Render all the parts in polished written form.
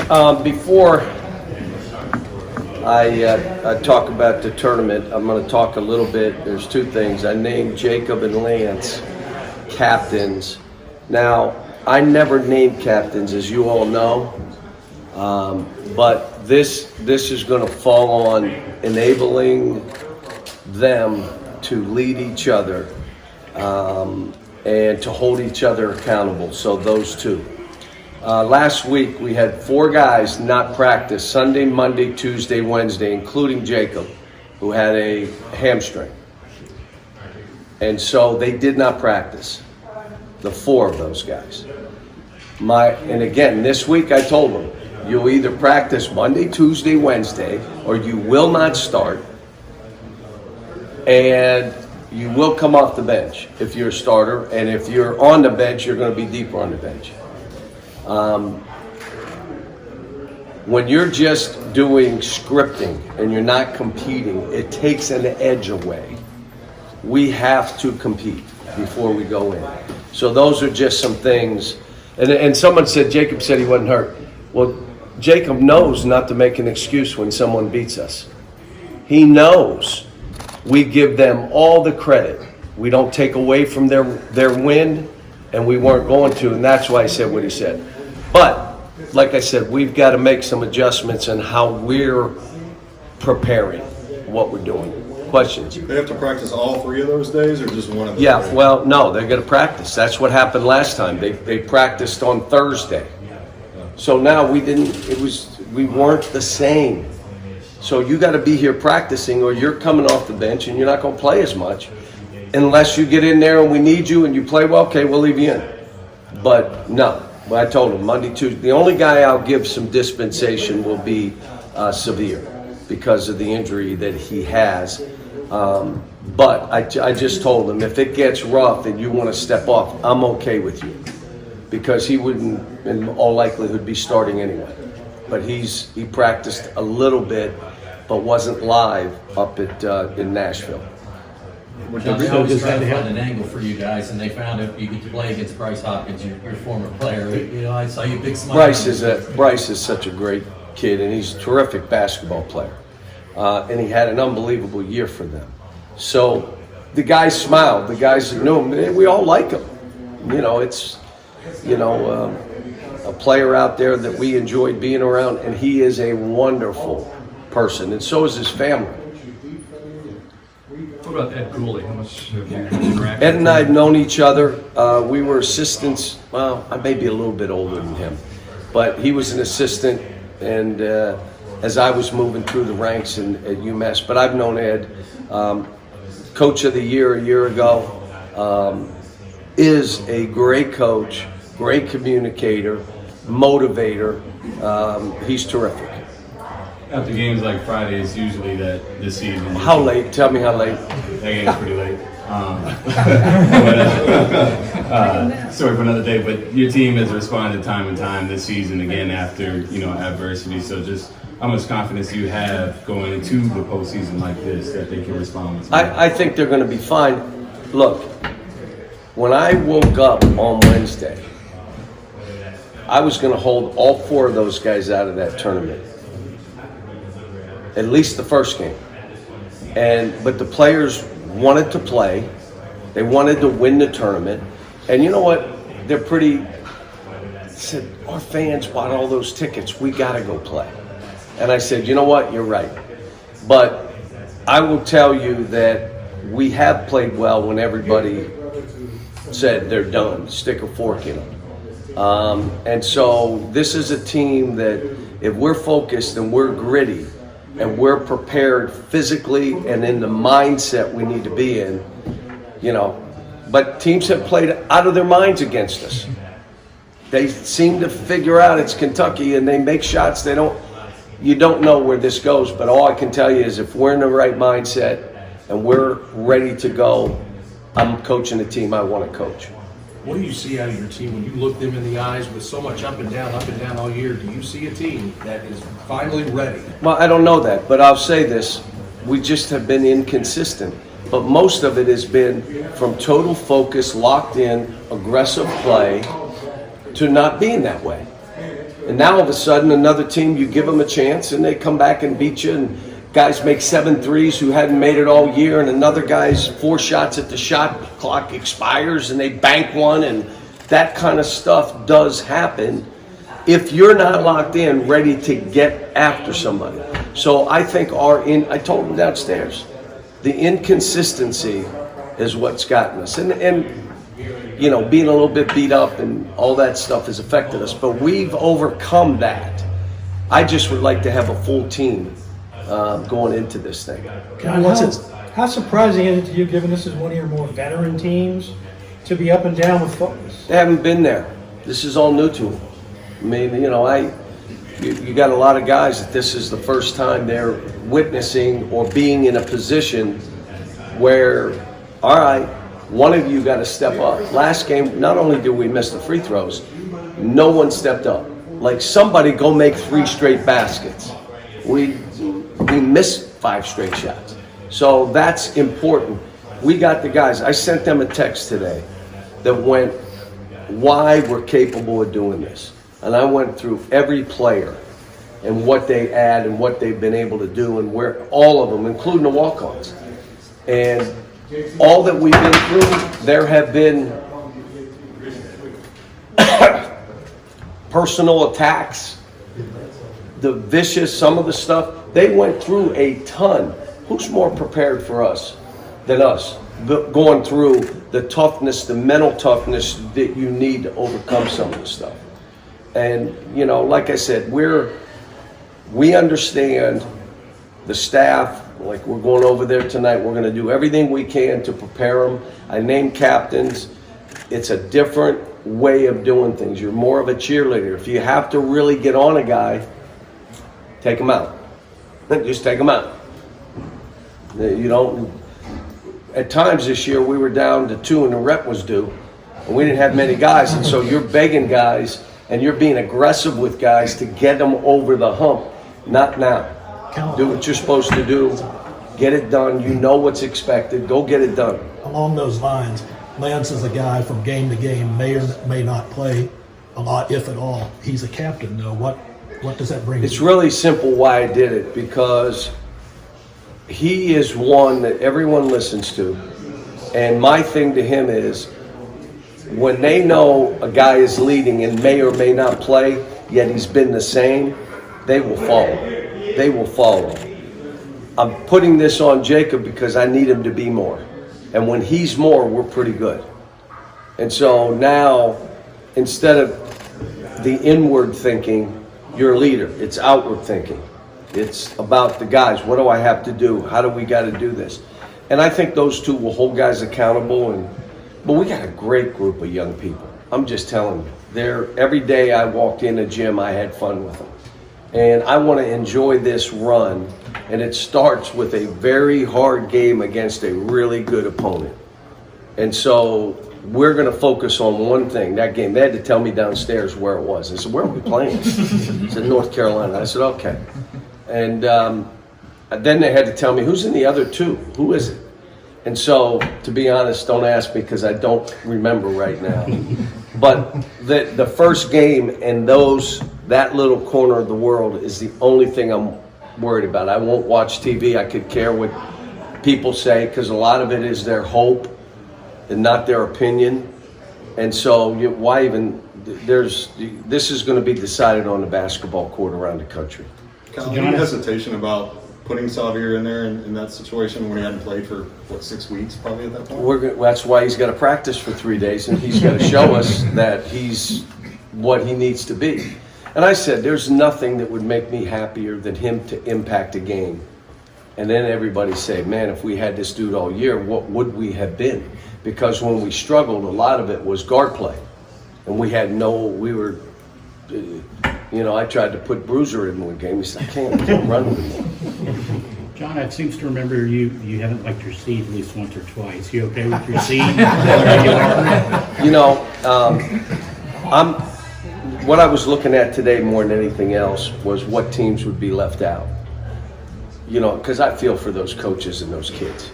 Before I talk about the tournament, I'm going to talk a little bit. There's two things. I named Jacob and Lance captains. Now, I never named captains, as you all know, but this is going to fall on enabling them to lead each other and to hold each other accountable. So those two. Last week we had 4 guys not practice Sunday, Monday, Tuesday, Wednesday, including Jacob, who had a hamstring. And so they did not practice, the 4 of those guys. And again, this week I told them, you'll either practice Monday, Tuesday, Wednesday, or you will not start. And you will come off the bench if you're a starter. And if you're on the bench, you're going to be deeper on the bench. When you're just doing scripting and you're not competing, it takes an edge away. We have to compete before we go in. So those are just some things. And someone said, Jacob said he wasn't hurt. Well, Jacob knows not to make an excuse when someone beats us. He knows we give them all the credit. We don't take away from their win, and we weren't going to, and that's why he said what he said. But, like I said, we've got to make some adjustments in how we're preparing what we're doing. Questions? They have to practice all 3 of those days, or just one of them? Yeah, well, no, they're going to practice. That's what happened last time. They practiced on Thursday. So now we weren't the same. So you got to be here practicing, or you're coming off the bench and you're not going to play as much unless you get in there and we need you and you play well. Okay, we'll leave you in. But no. Well, I told him Monday, Tuesday. The only guy I'll give some dispensation will be Severe because of the injury that he has. But I just told him if it gets rough and you want to step off, I'm okay with you, because he wouldn't, in all likelihood, be starting anyway. But he practiced a little bit, but wasn't live up in Nashville. John, they always try to find an angle for you guys, and they found it. You get to play against Bryce Hopkins, your former player. You know, I saw you big smile. Bryce is such a great kid, and he's a terrific basketball player. And he had an unbelievable year for them. So the guys smiled. The guys that knew him, we all like him. You know, it's, a player out there that we enjoyed being around, and he is a wonderful person, and so is his family. What about Ed Cooley? How much have you interacted? Ed and I have known each other. We were assistants. Well, I may be a little bit older than him, but he was an assistant, and as I was moving through the ranks at UMass. But I've known Ed. Coach of the Year a year ago. Is a great coach, great communicator, motivator. He's terrific. After games like Fridays, usually this season. How late? Tell me how late. That game's pretty late. Sorry for another day, but your team has responded time and time this season again after adversity. So just how much confidence do you have going into the postseason like this that they can respond with? I think they're going to be fine. Look, when I woke up on Wednesday, I was going to hold all 4 of those guys out of that tournament. At least the first game. But the players wanted to play. They wanted to win the tournament. And you know what? They're said, our fans bought all those tickets. We got to go play. And I said, you know what? You're right. But I will tell you that we have played well when everybody said they're done. Stick a fork in them. And so this is a team that if we're focused and we're gritty, and we're prepared physically and in the mindset we need to be in, but teams have played out of their minds against us. They seem to figure out it's Kentucky and they make shots. You don't know where this goes, but all I can tell you is if we're in the right mindset and we're ready to go, I'm coaching a team I want to coach. What do you see out of your team when you look them in the eyes with so much up and down all year? Do you see a team that is finally ready? Well, I don't know that, but I'll say this. We just have been inconsistent. But most of it has been from total focus, locked in, aggressive play, to not being that way. And now all of a sudden, another team, you give them a chance and they come back and beat you. And guys make 7 threes who hadn't made it all year, and another guy's 4 shots at the shot clock expires and they bank one. And that kind of stuff does happen if you're not locked in, ready to get after somebody. So I think I told them downstairs, the inconsistency is what's gotten us. And you know, being a little bit beat up and all that stuff has affected us, but we've overcome that. I just would like to have a full team going into this thing. How surprising is it to you, given this is one of your more veteran teams, to be up and down with focus? They haven't been there. This is all new to them. I mean, you know, you got a lot of guys that this is the first time they're witnessing or being in a position where, all right, one of you got to step up. Last game, not only did we miss the free throws, no one stepped up. Like, somebody go make 3 straight baskets. We missed 5 straight shots. So that's important. We got the guys. I sent them a text today that went, why we're capable of doing this. And I went through every player and what they add and what they've been able to do, and where all of them, including the walk-ons. And all that we've been through, there have been personal attacks, the vicious, some of the stuff. They went through a ton. Who's more prepared for us than us? Going through the toughness, the mental toughness that you need to overcome some of the stuff. And, you know, like I said, we understand the staff. Like, we're going over there tonight. We're going to do everything we can to prepare them. I named captains. It's a different way of doing things. You're more of a cheerleader. If you have to really get on a guy, take him out. Just take him out. You don't. At times this year, we were down to 2 and the rep was due, and we didn't have many guys. And so you're begging guys, and you're being aggressive with guys to get them over the hump. Not now. Do what you're supposed to do. Get it done. You know what's expected. Go get it done. Along those lines, Lance is a guy from game to game, may or may not play a lot, if at all. He's a captain, though. What does that bring? It's really simple why I did it, because he is one that everyone listens to. And my thing to him is, when they know a guy is leading and may or may not play, yet he's been the same, they will follow. They will follow. I'm putting this on Jacob because I need him to be more. And when he's more, we're pretty good. And so now, instead of the inward thinking, you're a leader. It's outward thinking. It's about the guys. What do I have to do? How do we got to do this? And I think those two will hold guys accountable. But we got a great group of young people. I'm just telling you. Every day I walked in a gym, I had fun with them. And I want to enjoy this run. And it starts with a very hard game against a really good opponent. And so we're going to focus on one thing, that game. They had to tell me downstairs where it was. I said, where are we playing? I said, North Carolina. I said, okay. And then they had to tell me, who's in the other 2? Who is it? And so, to be honest, don't ask me because I don't remember right now. But the first game and that little corner of the world is the only thing I'm worried about. I won't watch TV. I could care what people say, because a lot of it is their hope and not their opinion. And so why even, this is going to be decided on the basketball court around the country. Cal, any hesitation about putting Xavier in there in that situation when he hadn't played for, 6 weeks probably at that point? That's why he's got to practice for 3 days, and he's got to show us that he's what he needs to be. And I said, there's nothing that would make me happier than him to impact a game. And then everybody say, man, if we had this dude all year, what would we have been? Because when we struggled, a lot of it was guard play. And we were, I tried to put Bruiser in one game. He said, I can't run with him. John, it seems to remember you haven't liked your seed at least once or twice. You okay with your seed? What I was looking at today more than anything else was what teams would be left out. Because I feel for those coaches and those kids.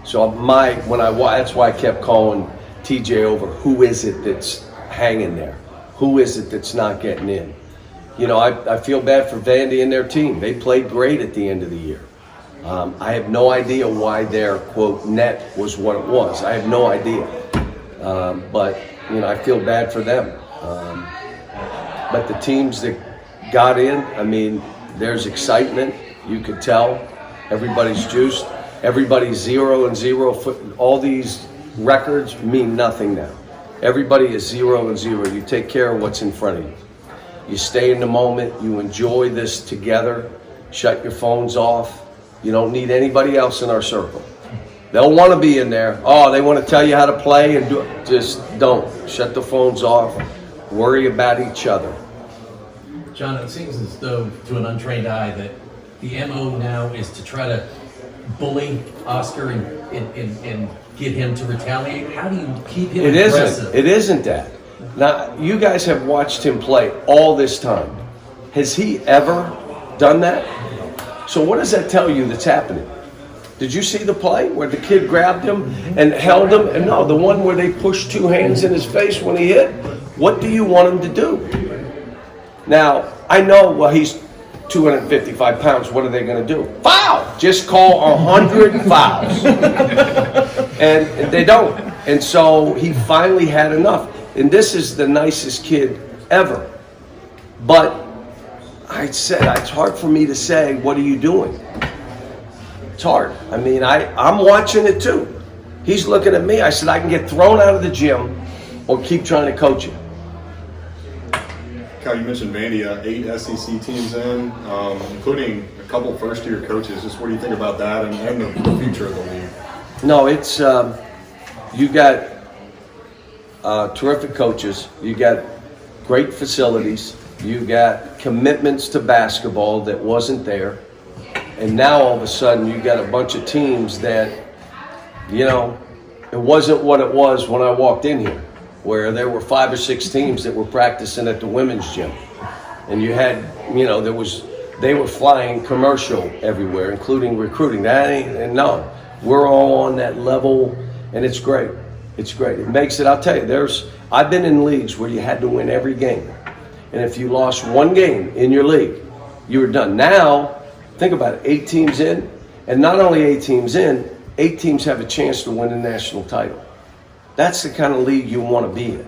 So that's why I kept calling TJ over. Who is it that's hanging there? Who is it that's not getting in? I feel bad for Vandy and their team. They played great at the end of the year. I have no idea why their, quote, net was what it was. I have no idea. But I feel bad for them. But the teams that got in, I mean, there's excitement. You could tell. Everybody's juiced. Everybody's 0-0. All these records mean nothing now. Everybody is 0-0. You take care of what's in front of you. You stay in the moment. You enjoy this together. Shut your phones off. You don't need anybody else in our circle. They'll want to be in there. Oh, they want to tell you how to play and do it. Just don't. Shut the phones off. Worry about each other. John, it seems as though to an untrained eye that the MO now is to try to bully Oscar and get him to retaliate. How do you keep him aggressive? It isn't that. Now, you guys have watched him play all this time. Has he ever done that? So what does that tell you that's happening? Did you see the play where the kid grabbed him and held him? And no, the one where they pushed two hands in his face when he hit? What do you want him to do? Now, I know, well, he's 255 pounds. What are they going to do? Foul! Just call 100 fouls. And they don't. And so he finally had enough. And this is the nicest kid ever. But I said, it's hard for me to say, what are you doing? It's hard. I mean, I'm watching it too. He's looking at me. I said, I can get thrown out of the gym or keep trying to coach you. Cal, you mentioned Vandy, 8 SEC teams in, including a couple first-year coaches. Just what do you think about that and the future of the league? No, it's you got terrific coaches. You got great facilities. You got commitments to basketball that wasn't there. And now all of a sudden you got a bunch of teams that, it wasn't what it was when I walked in here, where there were 5 or 6 teams that were practicing at the women's gym. And you had, they were flying commercial everywhere, including recruiting. No, we're all on that level, and it's great. It's great. It makes it, I'll tell you, I've been in leagues where you had to win every game. And if you lost one game in your league, you were done. Now, think about it, 8 teams in, and not only 8 teams in, 8 teams have a chance to win a national title. That's the kind of league you want to be in.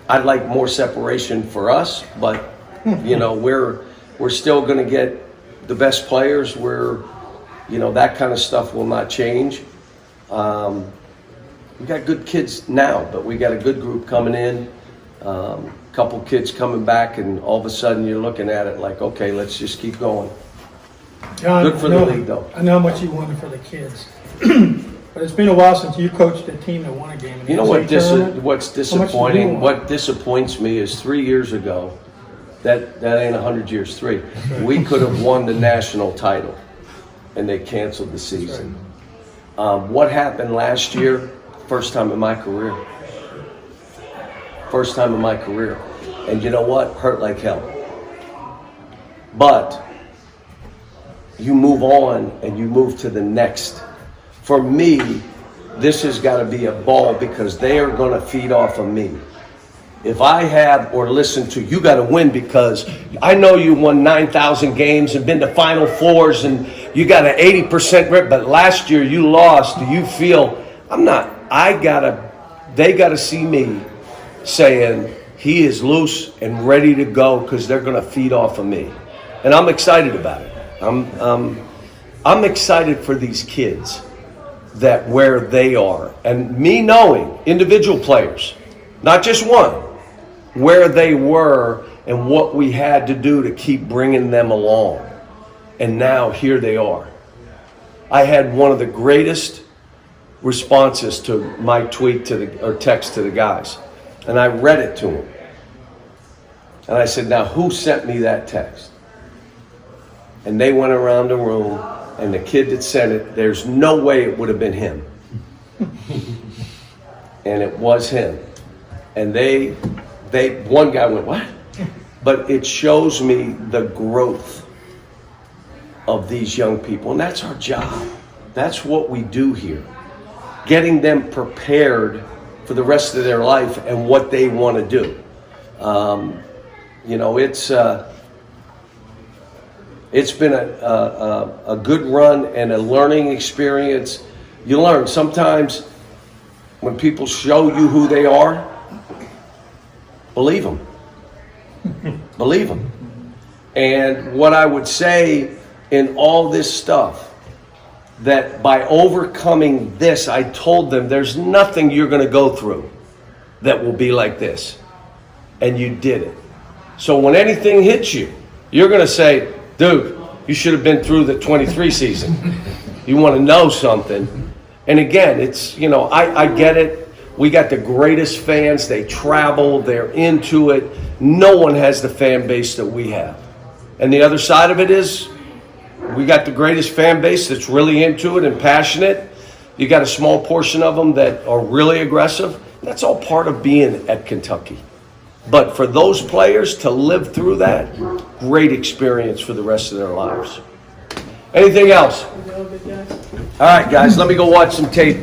I'd like more separation for us, but we're still going to get the best players. That kind of stuff will not change. We got good kids now, but we got a good group coming in. Couple kids coming back, and all of a sudden you're looking at it like, okay, let's just keep going. John, Good for the league, though. I know how much you wanted for the kids. But it's been a while since you coached a team that won a game. You know what's disappointing? What disappoints me is 3 years ago, that ain't 100 years, 3. We could have won the national title, and they canceled the season. What happened last year? First time in my career. First time in my career. And you know what? Hurt like hell. But you move on and you move to the next. For me, this has got to be a ball because they are going to feed off of me. If I have or listen to, you got to win because I know you won 9,000 games and been to Final Fours and you got an 80% rip, but last year you lost. Do you feel, they got to see me saying he is loose and ready to go because they're going to feed off of me. And I'm excited about it. I'm excited for these kids that where they are. And me knowing individual players, not just one, where they were and what we had to do to keep bringing them along. And now here they are. I had one of the greatest responses to my tweet or text to the guys. And I read it to him. And I said, now who sent me that text? And they went around the room, and the kid that sent it, there's no way it would have been him. And it was him. And one guy went, what? But it shows me the growth of these young people. And that's our job. That's what we do here. Getting them prepared for the rest of their life and what they want to do. You know, it's been a good run and a learning experience. You learn sometimes when people show you who they are, believe them. Believe them. And what I would say in all this stuff, that by overcoming this, I told them there's nothing you're going to go through that will be like this. And you did it. So when anything hits you, you're going to say, dude, you should have been through the 23 season. You want to know something. And again, it's, you know, I get it. We got the greatest fans. They travel. They're into it. No one has the fan base that we have. And the other side of it is we got the greatest fan base that's really into it and passionate. You got a small portion of them that are really aggressive. That's all part of being at Kentucky. But for those players to live through that, great experience for the rest of their lives. Anything else? All right, guys, let me go watch some tape.